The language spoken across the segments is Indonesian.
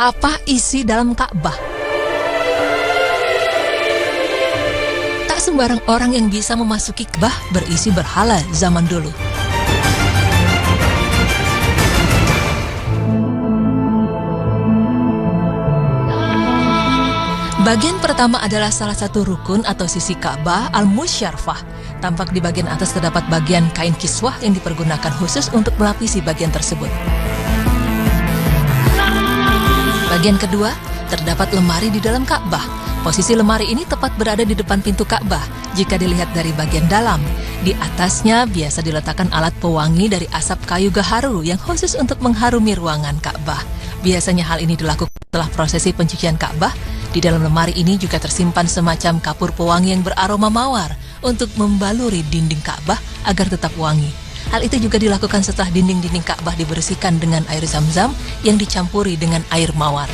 Apa isi dalam Ka'bah? Tak sembarang orang yang bisa memasuki Ka'bah berisi berhala zaman dulu. Bagian pertama adalah salah satu rukun atau sisi Ka'bah al-Musyarrafah. Tampak di bagian atas terdapat bagian kain kiswah yang dipergunakan khusus untuk melapisi bagian tersebut. Bagian kedua, terdapat lemari di dalam Ka'bah. Posisi lemari ini tepat berada di depan pintu Ka'bah jika dilihat dari bagian dalam. Di atasnya biasa diletakkan alat pewangi dari asap kayu gaharu yang khusus untuk mengharumi ruangan Ka'bah. Biasanya hal ini dilakukan setelah prosesi pencucian Ka'bah. Di dalam lemari ini juga tersimpan semacam kapur pewangi yang beraroma mawar untuk membaluri dinding Ka'bah agar tetap wangi. Hal itu juga dilakukan setelah dinding-dinding Ka'bah dibersihkan dengan air zam-zam yang dicampuri dengan air mawar.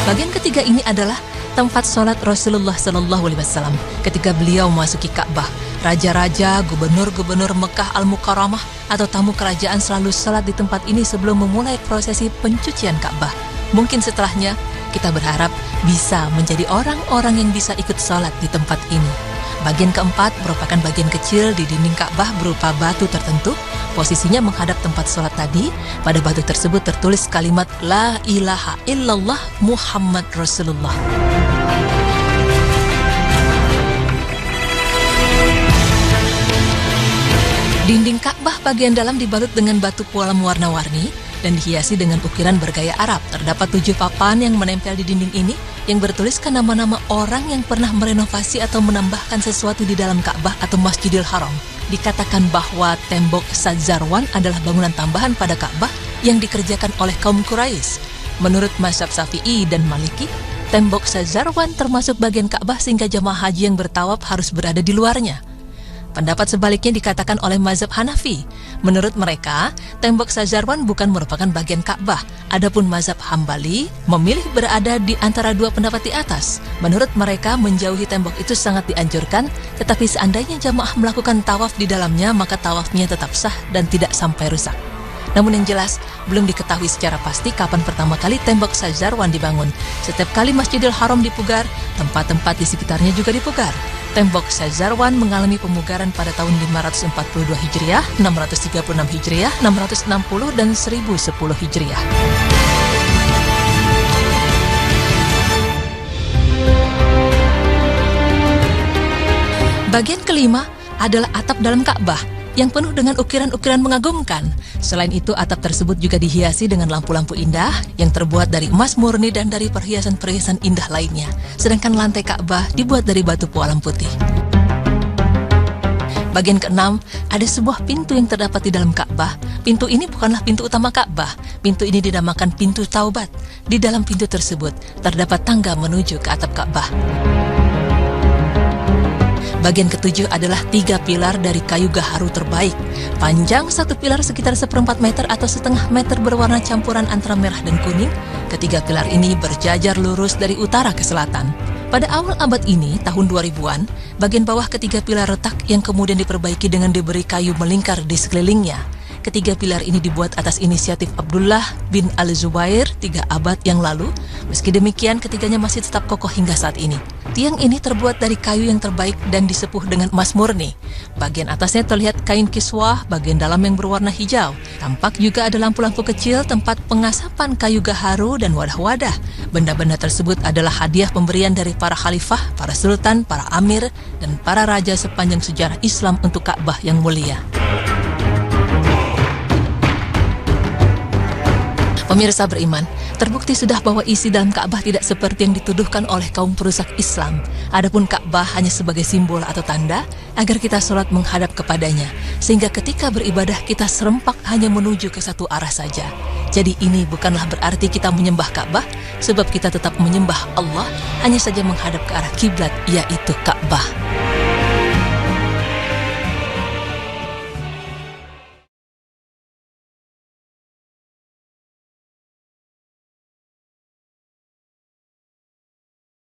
Bagian ketiga ini adalah tempat sholat Rasulullah SAW ketika beliau memasuki Ka'bah. Raja-raja, gubernur-gubernur Mekah Al-Mukarramah atau tamu kerajaan selalu sholat di tempat ini sebelum memulai prosesi pencucian Ka'bah. Mungkin setelahnya kita berharap bisa menjadi orang-orang yang bisa ikut sholat di tempat ini. Bagian keempat merupakan bagian kecil di dinding Ka'bah berupa batu tertentu. Posisinya menghadap tempat sholat tadi. Pada batu tersebut tertulis kalimat La ilaha illallah Muhammad Rasulullah. Dinding Ka'bah bagian dalam dibalut dengan batu pualam warna-warni dan dihiasi dengan ukiran bergaya Arab. Terdapat 7 papan yang menempel di dinding ini yang bertuliskan nama-nama orang yang pernah merenovasi atau menambahkan sesuatu di dalam Ka'bah atau Masjidil Haram. Dikatakan bahwa tembok Sadzarwan adalah bangunan tambahan pada Ka'bah yang dikerjakan oleh kaum Quraisy. Menurut mazhab Syafi'i dan Maliki, tembok Sadzarwan termasuk bagian Ka'bah sehingga jamaah haji yang bertawaf harus berada di luarnya. Pendapat sebaliknya dikatakan oleh mazhab Hanafi. Menurut mereka, tembok Sadzarwan bukan merupakan bagian Ka'bah. Adapun mazhab Hambali memilih berada di antara dua pendapat di atas. Menurut mereka, menjauhi tembok itu sangat dianjurkan, tetapi seandainya jamaah melakukan tawaf di dalamnya, maka tawafnya tetap sah dan tidak sampai rusak. Namun yang jelas, belum diketahui secara pasti kapan pertama kali tembok Sadzarwan dibangun. Setiap kali Masjidil Haram dipugar, tempat-tempat di sekitarnya juga dipugar. Tembok Sadzarwan mengalami pemugaran pada tahun 542 Hijriah, 636 Hijriah, 660 dan 1010 Hijriah. Bagian kelima adalah atap dalam Ka'bah yang penuh dengan ukiran-ukiran mengagumkan. Selain itu, atap tersebut juga dihiasi dengan lampu-lampu indah yang terbuat dari emas murni dan dari perhiasan-perhiasan indah lainnya. Sedangkan lantai Ka'bah dibuat dari batu pualam putih. Bagian keenam, ada sebuah pintu yang terdapat di dalam Ka'bah. Pintu ini bukanlah pintu utama Ka'bah. Pintu ini dinamakan pintu Taubat. Di dalam pintu tersebut terdapat tangga menuju ke atap Ka'bah. Bagian ketujuh adalah 3 pilar dari kayu gaharu terbaik. Panjang satu pilar sekitar 1/4 meter atau setengah meter berwarna campuran antara merah dan kuning. Ketiga pilar ini berjajar lurus dari utara ke selatan. Pada awal abad ini, tahun 2000-an, bagian bawah ketiga pilar retak yang kemudian diperbaiki dengan diberi kayu melingkar di sekelilingnya. Ketiga pilar ini dibuat atas inisiatif Abdullah bin Al-Zubair 3 abad yang lalu. Meski demikian, ketiganya masih tetap kokoh hingga saat ini. Tiang ini terbuat dari kayu yang terbaik dan disepuh dengan emas murni. Bagian atasnya terlihat kain kiswah, bagian dalam yang berwarna hijau. Tampak juga ada lampu-lampu kecil, tempat pengasapan kayu gaharu, dan wadah-wadah. Benda-benda tersebut adalah hadiah pemberian dari para khalifah, para sultan, para amir, dan para raja sepanjang sejarah Islam untuk Ka'bah yang mulia. Pemirsa beriman, terbukti sudah bahwa isi dalam Ka'bah tidak seperti yang dituduhkan oleh kaum perusak Islam. Adapun Ka'bah hanya sebagai simbol atau tanda agar kita sholat menghadap kepadanya, sehingga ketika beribadah kita serempak hanya menuju ke satu arah saja. Jadi ini bukanlah berarti kita menyembah Ka'bah, sebab kita tetap menyembah Allah, hanya saja menghadap ke arah kiblat, yaitu Ka'bah.